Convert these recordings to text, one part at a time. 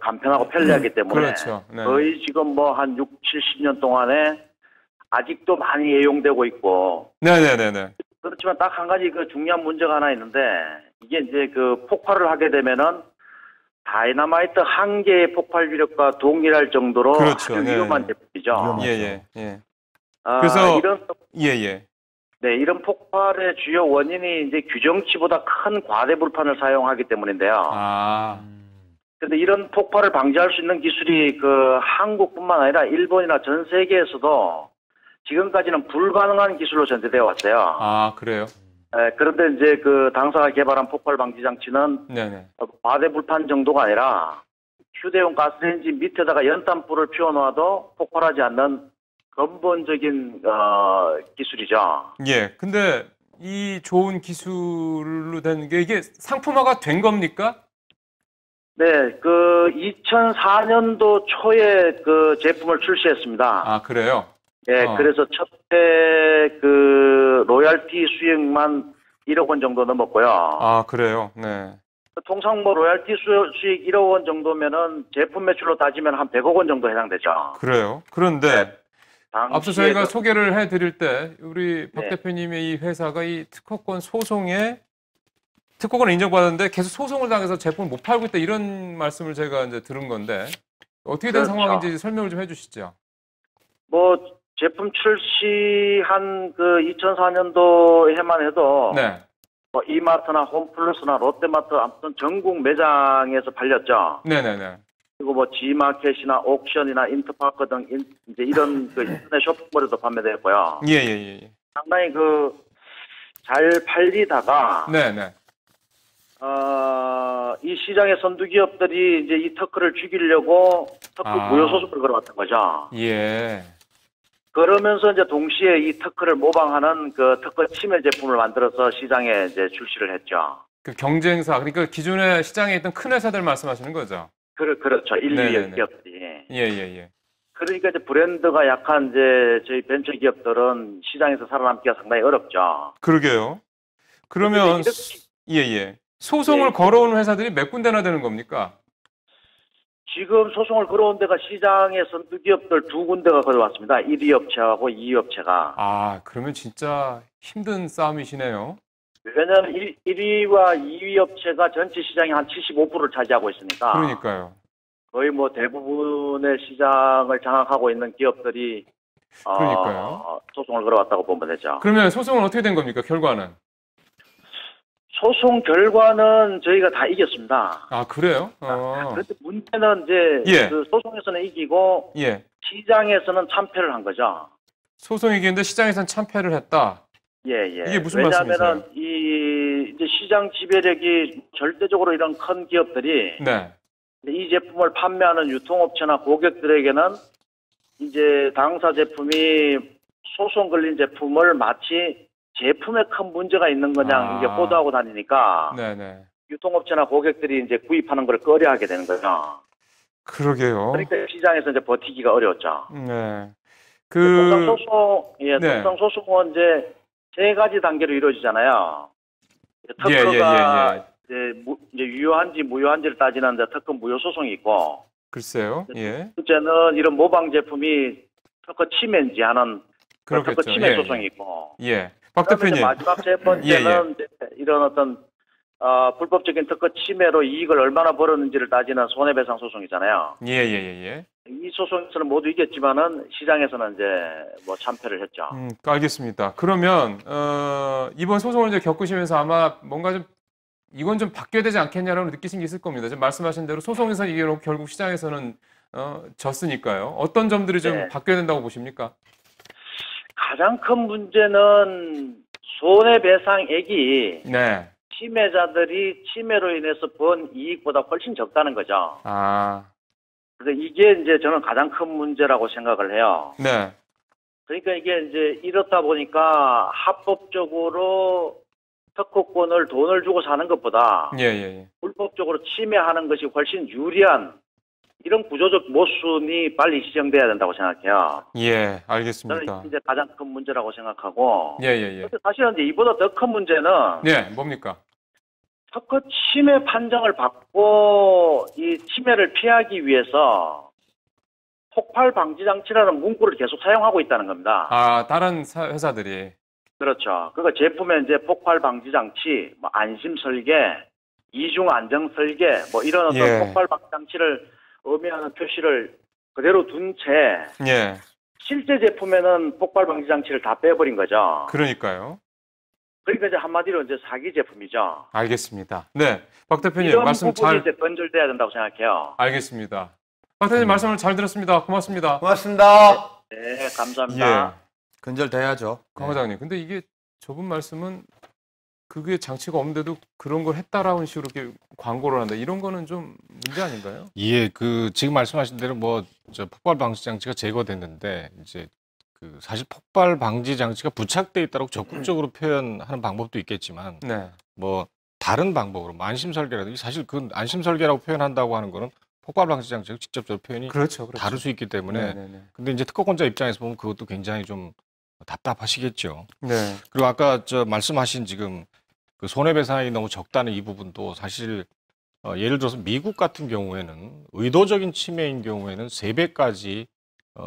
간편하고 편리하기 때문에 그렇죠. 네. 거의 지금 뭐 한 6, 70년 동안에 아직도 많이 애용되고 있고. 네네네네. 그렇지만 딱 한 가지 그 중요한 문제가 하나 있는데 이게 이제 그 폭발을 하게 되면은 다이너마이트 한 개의 폭발 위력과 동일할 정도로 그렇죠. 아주 네. 위험한 제품이죠. 예예. 예. 아, 그래서 이런 예예. 네, 이런 폭발의 주요 원인이 이제 규정치보다 큰 과대 불판을 사용하기 때문인데요. 아. 근데 이런 폭발을 방지할 수 있는 기술이 그 한국뿐만 아니라 일본이나 전 세계에서도 지금까지는 불가능한 기술로 전제되어 왔어요. 아, 그래요? 그런데 이제 그 당사가 개발한 폭발 방지 장치는 네네. 과대 불판 정도가 아니라 휴대용 가스레인지 밑에다가 연탄불을 피워놓아도 폭발하지 않는 근본적인 기술이죠. 예. 근데 이 좋은 기술로 된 게 이게 상품화가 된 겁니까? 네, 그 2004년도 초에 그 제품을 출시했습니다. 아, 그래요? 예, 그래서 첫해 그 로얄티 수익만 1억 원 정도 넘었고요. 아, 그래요? 네. 통상 뭐 로얄티 수익 1억 원 정도면은 제품 매출로 따지면 한 100억 원 정도 해당되죠. 그래요. 그런데 네, 앞서 저희가 당시에도 소개를 해드릴 때 우리 박 네. 대표님의 이 회사가 이 특허권을 인정받았는데 계속 소송을 당해서 제품을 못 팔고 있다 이런 말씀을 제가 이제 들은 건데 어떻게 된 그렇죠. 상황인지 설명을 좀 해주시죠. 뭐 제품 출시한 그 2004년도 해만 해도 네. 뭐 이마트나 홈플러스나 롯데마트 아무튼 전국 매장에서 팔렸죠. 네네네. 그리고 뭐 G마켓이나 옥션이나 인터파크 등 이제 이런 그 인터넷 쇼핑몰에도 판매됐고요. 예예예. 상당히 그 잘 팔리다가 네네. 이 시장의 선두 기업들이 이제 이 특허를 죽이려고 특허 무효 소송을 걸어왔던 거죠. 예. 그러면서 이제 동시에 이 특허를 모방하는 그 특허 침해 제품을 만들어서 시장에 이제 출시를 했죠. 그 경쟁사 그러니까 기존에 시장에 있던 큰 회사들 말씀하시는 거죠. 그렇죠. 1, 네네네. 2위 기업들이. 예예예. 그러니까 이제 브랜드가 약한 이제 저희 벤처 기업들은 시장에서 살아남기가 상당히 어렵죠. 그러게요. 그러면 예예. 소송을 예. 걸어온 회사들이 몇 군데나 되는 겁니까? 지금 소송을 걸어온 데가 시장의 선두 기업들 두 군데가 걸어왔습니다. 1위 업체하고 2위 업체가. 아, 그러면 진짜 힘든 싸움이시네요. 왜냐하면 1위와 2위 업체가 전체 시장의 한 75%를 차지하고 있으니까. 그러니까요. 거의 뭐 대부분의 시장을 장악하고 있는 기업들이 그러니까요. 소송을 걸어왔다고 보면 되죠. 그러면 소송은 어떻게 된 겁니까? 결과는? 소송 결과는 저희가 다 이겼습니다. 아, 그래요? 그런데 문제는 이제 예. 그 소송에서는 이기고 예. 시장에서는 참패를 한 거죠. 소송이 이기는데 시장에서는 참패를 했다. 예. 이게 무슨 왜냐하면은 말씀이세요? 이제 시장 지배력이 절대적으로 이런 큰 기업들이 네. 이 제품을 판매하는 유통업체나 고객들에게는 이제 당사 제품이 소송 걸린 제품을 마치 제품에 큰 문제가 있는 거냐 이게 호도하고 다니니까 네네. 유통업체나 고객들이 이제 구입하는 걸 꺼려하게 되는 거죠. 그러게요. 그러니까 시장에서 이제 버티기가 어려웠죠. 네. 통상 소송, 네. 통상 소송은 이제 세 가지 단계로 이루어지잖아요. 특허가 이제 유효한지 무효한지를 따지는 데 특허 무효 소송이 있고. 글쎄요. 예. 둘째는 이런 모방 제품이 특허 침해인지 하는 그렇겠죠. 특허 침해 소송이 있고. 예. 박 대표님. 마지막 세 번째는 이런 어떤 불법적인 특허 침해로 이익을 얼마나 벌었는지를 따지는 손해배상 소송이잖아요. 예. 이 소송에서는 모두 이겼지만은 시장에서는 이제 뭐 참패를 했죠. 알겠습니다. 그러면 이번 소송을 이제 겪으시면서 아마 뭔가 좀 이건 좀 바뀌어야 되지 않겠냐라고 느끼신 게 있을 겁니다. 지금 말씀하신 대로 소송에서 이겨놓고 결국 시장에서는 졌으니까요. 어떤 점들이 좀 바뀌어야 된다고 보십니까? 가장 큰 문제는 손해배상액이 네. 침해자들이 침해로 인해서 번 이익보다 훨씬 적다는 거죠. 그래서 이게 이제 저는 가장 큰 문제라고 생각을 해요. 네. 그러니까 이게 이제 이렇다 보니까 합법적으로 특허권을 돈을 주고 사는 것보다 불법적으로 침해하는 것이 훨씬 유리한 이런 구조적 모순이 빨리 시정돼야 된다고 생각해요. 예, 알겠습니다. 저는 이제 가장 큰 문제라고 생각하고. 예. 근데 사실은 이제 이보다 더 큰 문제는 네, 뭡니까? 특허 침해 판정을 받고 이 침해를 피하기 위해서 폭발 방지 장치라는 문구를 계속 사용하고 있다는 겁니다. 아, 다른 회사들이. 그렇죠. 그거 제품에 이제 폭발 방지 장치, 뭐 안심 설계, 이중 안정 설계, 뭐 이런 어떤 예. 폭발 방지 장치를 의미하는 표시를 그대로 둔 채 예. 실제 제품에는 폭발 방지 장치를 다 빼버린 거죠. 그러니까요. 그러니까 이제 한마디로 이제 사기 제품이죠. 알겠습니다. 네, 박 대표님 이런 말씀 부분이 잘 이제 건절돼야 된다고 생각해요. 알겠습니다. 박 대표님 말씀을 잘 들었습니다. 고맙습니다. 고맙습니다. 네, 감사합니다. 예. 근절돼야죠. 강 과장님, 근데 이게 저분 말씀은 그게 장치가 없는데도 그런 걸 했다라는 식으로 이렇게 광고를 한다. 이런 거는 좀 문제 아닌가요? 예, 그 지금 말씀하신 대로 뭐 저 폭발 방지 장치가 제거됐는데 이제 그 사실 폭발 방지 장치가 부착돼 있다고 적극적으로 표현하는 방법도 있겠지만 네. 뭐 다른 방법으로 뭐 안심 설계라든지 사실 그 안심 설계라고 표현한다고 하는 거는 폭발 방지 장치가 직접적으로 표현이 그렇죠. 다를 수 있기 때문에 네네네. 근데 이제 특허권자 입장에서 보면 그것도 굉장히 좀 답답하시겠죠. 네. 그리고 아까 저 말씀하신 지금 그 손해배상이 너무 적다는 이 부분도 사실 예를 들어서 미국 같은 경우에는 의도적인 침해인 경우에는 3배까지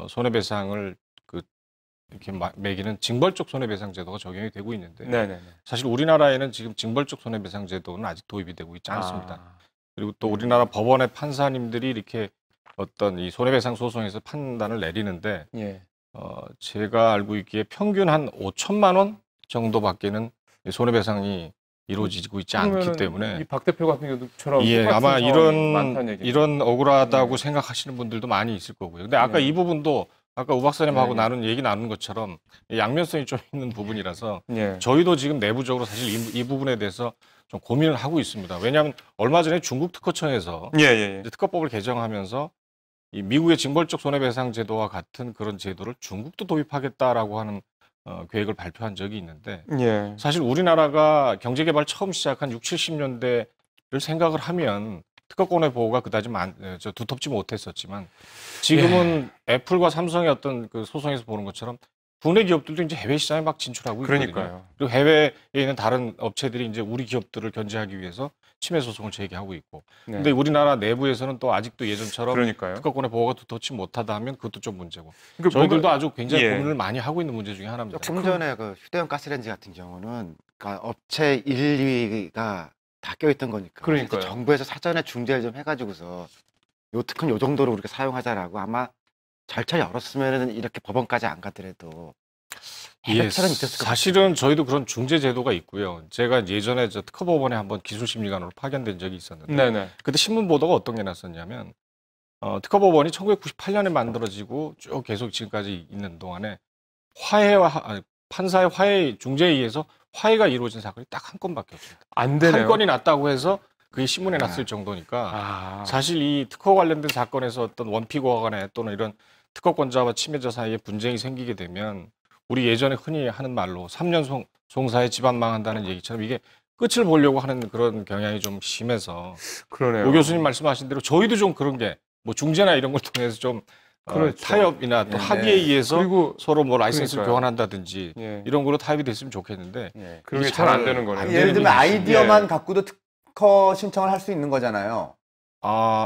손해배상을 그 이렇게 매기는 징벌적 손해배상 제도가 적용이 되고 있는데 네네네. 사실 우리나라에는 지금 징벌적 손해배상 제도는 아직 도입이 되고 있지 않습니다. 아. 그리고 또 우리나라 법원의 판사님들이 이렇게 어떤 이 손해배상 소송에서 판단을 내리는데 예. 제가 알고 있기에 평균 한 5천만 원 정도밖에는 손해배상이 이루어지고 있지 않기 때문에 이 박 대표 같은 경우처럼 예, 아마 많다는 이런 억울하다고 네. 생각하시는 분들도 많이 있을 거고요. 근데 아까 네. 이 부분도 아까 우 박사님하고 네. 얘기 나눈 것처럼 양면성이 좀 있는 부분이라서 예. 저희도 지금 내부적으로 사실 이 부분에 대해서 좀 고민을 하고 있습니다. 왜냐하면 얼마 전에 중국 특허청에서 예. 이제 특허법을 개정하면서 이 미국의 징벌적 손해배상 제도와 같은 그런 제도를 중국도 도입하겠다라고 하는 계획을 발표한 적이 있는데 예. 사실 우리나라가 경제개발 처음 시작한 60, 70년대를 생각을 하면 특허권의 보호가 그다지 두텁지 못했었지만 지금은 애플과 삼성의 어떤 그 소송에서 보는 것처럼 국내 기업들도 이제 해외 시장에 막 진출하고 있거든요. 그러니까요. 그리고 해외에 있는 다른 업체들이 이제 우리 기업들을 견제하기 위해서 침해 소송을 제기하고 있고. 네. 근데 우리나라 내부에서는 또 아직도 예전처럼 그러니까요. 특허권의 보호가 두텁지 못하다 하면 그것도 좀 문제고. 그러니까 저희들도 아주 굉장히 예. 고민을 많이 하고 있는 문제 중에 하나입니다. 조금 전에 그 휴대용 가스레인지 같은 경우는 그러니까 업체 1, 2위가 다 껴있던 거니까. 그러니까요. 정부에서 사전에 중재를 좀 해가지고서 요 특허는 요 정도로 우리가 사용하자라고 아마 절차를 열었으면은 이렇게 법원까지 안 가더라도 예, 해결책은 있었을 것 사실은 저희도 그런 중재 제도가 있고요. 제가 예전에 저 특허법원에 한번 기술심리관으로 파견된 적이 있었는데 네네. 그때 신문 보도가 어떤 게 났었냐면 특허법원이 1998년에 만들어지고 쭉 계속 지금까지 있는 동안에 판사의 화해 중재에 의해서 화해가 이루어진 사건이 딱 한 건밖에 없습니다. 안 되네요. 한 건이 났다고 해서 그게 신문에 났을 정도니까 사실 이 특허 관련된 사건에서 어떤 원피고와 간에 또는 이런 특허권자와 침해자 사이에 분쟁이 생기게 되면 우리 예전에 흔히 하는 말로 3년 송사에 집안 망한다는 얘기처럼 이게 끝을 보려고 하는 그런 경향이 좀 심해서 그러네요. 오 교수님 말씀하신 대로 저희도 좀 그런 게 뭐 중재나 이런 걸 통해서 좀 그렇죠. 타협이나 또 합의에 의해서 그리고 서로 뭐 라이센스를 그러니까요. 교환한다든지 예. 이런 걸로 타협이 됐으면 좋겠는데 그게 잘 안 되는 거네요. 예를 들면 아이디어만 예. 갖고도 특허 신청을 할 수 있는 거잖아요.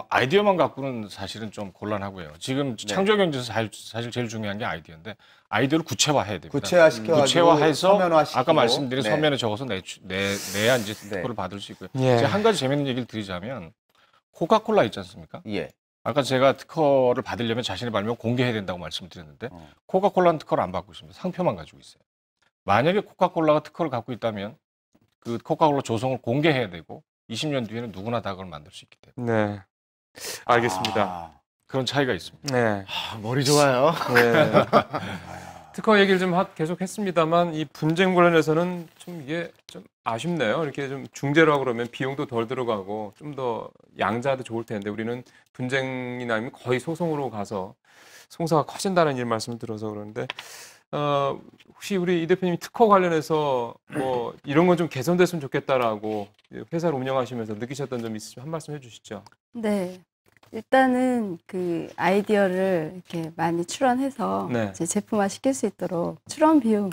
아이디어만 갖고는 사실은 좀 곤란하고요. 지금 창조경제에서 사실 제일 중요한 게 아이디어인데 아이디어를 구체화해야 됩니다. 구체화시켜가지고 구체화해서 서면화시키고. 아까 말씀드린 서면에 적어서 내야 이제 특허를 받을 수 있고요. 예. 제가 한 가지 재밌는 얘기를 드리자면 코카콜라 있지 않습니까? 예. 아까 제가 특허를 받으려면 자신의 발명 공개해야 된다고 말씀드렸는데 코카콜라는 특허를 안 받고 있습니다. 상표만 가지고 있어요. 만약에 코카콜라가 특허를 갖고 있다면 그 코카콜라 조성을 공개해야 되고 20년 뒤에는 누구나 다 그걸 만들 수 있기 때문에. 네. 알겠습니다. 그런 차이가 있습니다. 네. 머리 좋아요. 네. 특허 얘기를 좀 계속 했습니다만 이 분쟁 관련해서는 좀 이게 좀 아쉽네요. 이렇게 좀 중재라고 그러면 비용도 덜 들어가고 좀 더 양자도 좋을 텐데 우리는 분쟁이 나면 거의 소송으로 가서 송사가 커진다는 일 말씀을 들어서 그러는데 혹시 우리 이 대표님이 특허 관련해서 뭐 이런 건 좀 개선됐으면 좋겠다라고 회사를 운영하시면서 느끼셨던 점 있으시면 한 말씀 해주시죠. 네. 일단은 그 아이디어를 이렇게 많이 출원해서 네. 이제 제품화 시킬 수 있도록 출원 비용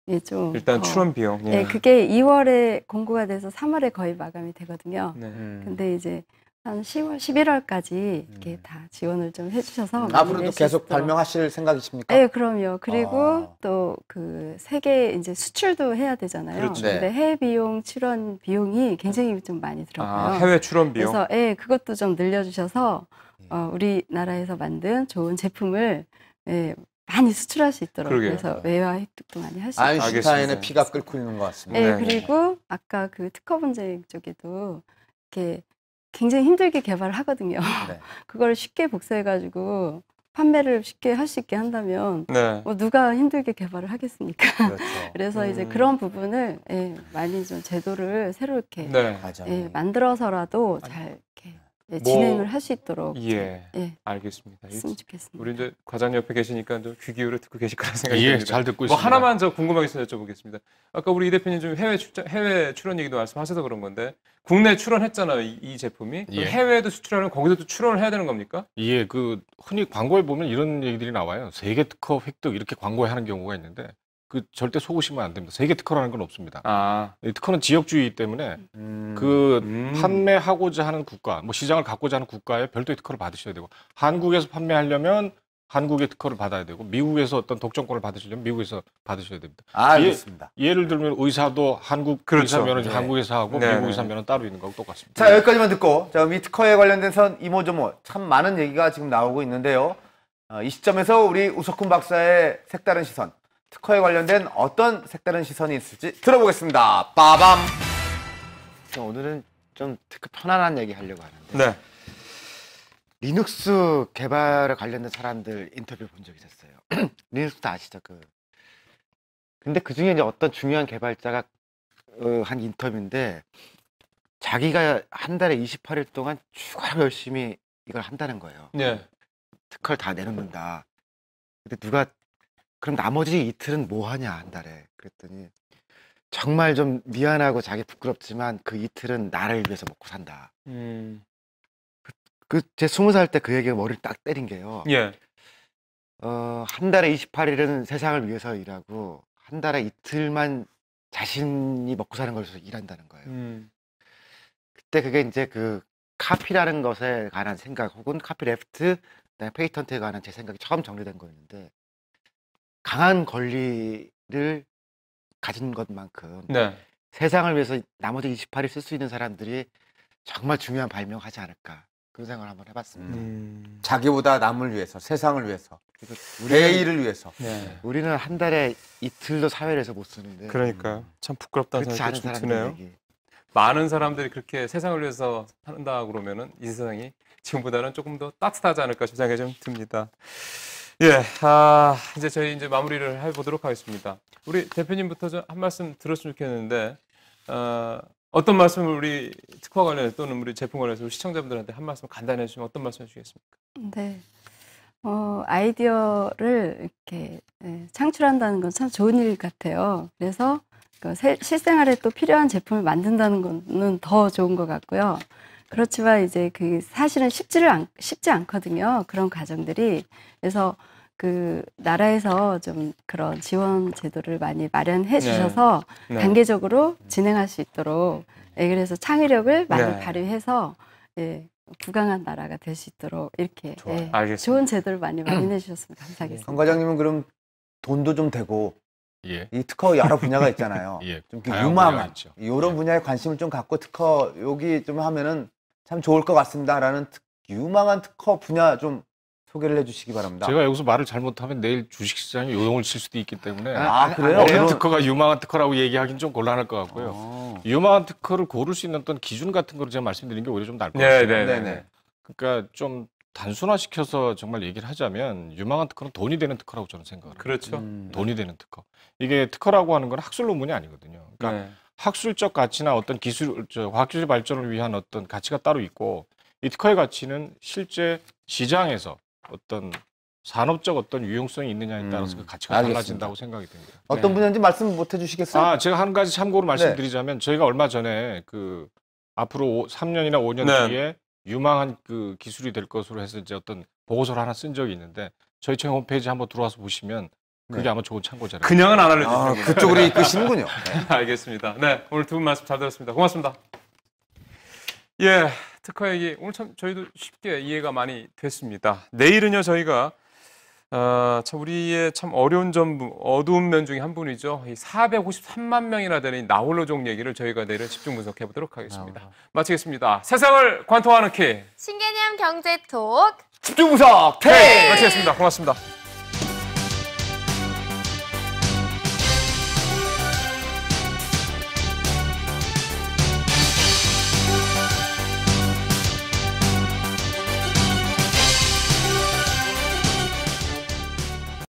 예, 좀 일단 출원 비용. 예, 그게 2월에 공고가 돼서 3월에 거의 마감이 되거든요. 네. 근데 이제 한 10월, 11월까지 이렇게 다 지원을 좀 해주셔서 앞으로도 계속 발명하실 생각이십니까? 네, 그럼요. 그리고 또 그 세계 이제 수출도 해야 되잖아요. 그렇죠. 근데 해외 비용 출원 비용이 굉장히 좀 많이 들어가요. 해외 출원 비용. 그래서 예, 그것도 좀 늘려주셔서 우리나라에서 만든 좋은 제품을 예, 많이 수출할 수 있도록 그러게요. 그래서 외화 획득도 많이 할 수 있도록. 아인슈타인의 피가 끓고 있는 것 같습니다. 네, 그리고 아까 그 특허 분쟁 쪽에도 이렇게 굉장히 힘들게 개발을 하거든요. 네. 그걸 쉽게 복사해가지고 판매를 쉽게 할 수 있게 한다면 네. 뭐 누가 힘들게 개발을 하겠습니까? 그렇죠. 그래서 이제 그런 부분을 예, 많이 좀 제도를 새롭게 네. 예, 만들어서라도 잘 이렇게 예, 진행을 할 수 있도록 예. 예, 알겠습니다. 했으면 좋겠습니다. 우리 이제 과장님 옆에 계시니까 좀 귀 기울여 듣고 계실 거라 생각이 예, 듭니다. 잘 듣고 뭐 있습니다. 하나만 저 궁금한 게 있어서 여쭤보겠습니다. 아까 우리 이 대표님 좀 해외 출원 얘기도 말씀하셔서 그런 건데 국내 출원했잖아요, 이 제품이. 예. 해외에도 수출하면 거기서도 출원을 해야 되는 겁니까? 예, 그 흔히 광고에 보면 이런 얘기들이 나와요. 세계 특허 획득 이렇게 광고에 하는 경우가 있는데 그 절대 속으시면 안 됩니다. 세계 특허라는 건 없습니다. 이 특허는 지역주의이기 때문에 그 판매하고자 하는 국가, 뭐 시장을 갖고자 하는 국가에 별도의 특허를 받으셔야 되고 한국에서 판매하려면 한국의 특허를 받아야 되고 미국에서 어떤 독점권을 받으시려면 미국에서 받으셔야 됩니다. 알겠습니다. 예를 들면 의사도 한국 그렇죠. 의사면은 네. 한국에서 하고 네, 미국 네. 의사면은 따로 있는 거하고 똑같습니다. 자, 여기까지만 듣고 자, 이 특허에 관련된 선 이모저모 참 많은 얘기가 지금 나오고 있는데요. 이 시점에서 우리 우석훈 박사의 색다른 시선, 특허에 관련된 어떤 색다른 시선이 있을지 들어보겠습니다. 빠밤. 오늘은 좀 특히 편안한 얘기 하려고 하는데 네. 리눅스 개발에 관련된 사람들 인터뷰 본 적이 있었어요. 리눅스도 아시죠? 근데 그 중에 이제 어떤 중요한 개발자가 한 인터뷰인데 자기가 한 달에 28일 동안 죽어라 열심히 이걸 한다는 거예요. 네. 특허를 다 내놓는다. 근데 누가 그럼 나머지 이틀은 뭐 하냐 한 달에 그랬더니 정말 좀 미안하고 자기 부끄럽지만 그 이틀은 나를 위해서 먹고 산다. 제 20살 때 그 얘기가 머리를 딱 때린 게요. 예. 한 달에 28일은 세상을 위해서 일하고 한 달에 이틀만 자신이 먹고 사는 것을 일한다는 거예요. 그때 그게 이제 그 카피라는 것에 관한 생각 혹은 카피래프트, 그다음에 페이턴트에 관한 제 생각이 처음 정리된 거였는데 강한 권리를 가진 것만큼 네. 세상을 위해서 나머지 28일 쓸 수 있는 사람들이 정말 중요한 발명하지 않을까 그런 생각을 한번 해봤습니다. 자기보다 남을 위해서, 세상을 위해서, 내일을 위해서. 네. 우리는 한 달에 이틀도 사회를 해서 못 쓰는데 그러니까요. 참 부끄럽다는 그렇지 생각이 않은 좀 사람들 드네요. 얘기. 많은 사람들이 그렇게 세상을 위해서 산다 그러면은 이 세상이 지금보다는 조금 더 따뜻하지 않을까 싶은 생각이 좀 듭니다. 예, 이제 저희 이제 마무리를 해보도록 하겠습니다. 우리 대표님부터 좀 한 말씀 들었으면 좋겠는데, 어떤 말씀을 우리 특허 관련해서 또는 우리 제품 관련해서 우리 시청자분들한테 한 말씀 간단히 해주시면 어떤 말씀 해주시겠습니까? 네. 아이디어를 이렇게 창출한다는 건 참 좋은 일 같아요. 그래서 그 실생활에 또 필요한 제품을 만든다는 거는 더 좋은 것 같고요. 그렇지만 이제 그 사실은 쉽지 않거든요. 그런 과정들이. 그래서 그 나라에서 좀 그런 지원 제도를 많이 마련해 주셔서 네. 단계적으로 진행할 수 있도록 그래서 창의력을 많이 네. 발휘해서 부강한 나라가 될 수 있도록 이렇게 알겠습니다. 좋은 제도를 많이 마련해 주셨으면 감사하겠습니다. 강 과장님은 그럼 돈도 좀 되고 예. 이 특허 여러 분야가 있잖아요. 예. 좀 다양한 유망한 분야가 있죠. 이런 분야에 관심을 좀 갖고 특허 여기 좀 하면은 참 좋을 것 같습니다라는 유망한 특허 분야 좀 소개를 해주시기 바랍니다. 제가 여기서 말을 잘못하면 내일 주식시장에 요동을 칠 수도 있기 때문에 그래요? 어느 특허가 유망한 특허라고 얘기하기는 좀 곤란할 것 같고요. 유망한 특허를 고를 수 있는 어떤 기준 같은 거를 제가 말씀드리는 게 오히려 좀 나을 것 같아요. 네네. 그러니까 좀 단순화시켜서 정말 얘기를 하자면 유망한 특허는 돈이 되는 특허라고 저는 생각을 해요. 그렇죠. 돈이 되는 특허. 이게 특허라고 하는 건 학술 논문이 아니거든요. 그러니까 학술적 가치나 어떤 과학기술 발전을 위한 어떤 가치가 따로 있고 이 특허의 가치는 실제 시장에서 어떤 산업적 어떤 유용성이 있느냐에 따라서 그 가치가 알겠습니다. 달라진다고 생각이 됩니다. 어떤 분야인지 말씀 못 해주시겠어요? 제가 한 가지 참고로 말씀드리자면 저희가 얼마 전에 그 앞으로 3년이나 5년 뒤에 유망한 그 기술이 될 것으로 해서 이제 어떤 보고서를 하나 쓴 적이 있는데 저희 홈페이지 한번 들어와서 보시면 그게 아마 좋은 참고자료예요. 그냥은 안 알려주시는군요. 그쪽으로 이끄시는군요. 네. 알겠습니다. 네, 오늘 두 분 말씀 잘 들었습니다. 고맙습니다. 예, 특허 얘기 오늘 참 저희도 쉽게 이해가 많이 됐습니다. 내일은요 저희가 참 우리의 참 어려운 점, 어두운 면 중에 한 분이죠. 이 453만 명이나 되는 나홀로족 얘기를 저희가 내일은 집중 분석해 보도록 하겠습니다. 마치겠습니다. 세상을 관통하는 키 신개념 경제 톡 집중 분석 네, 마치겠습니다. 고맙습니다.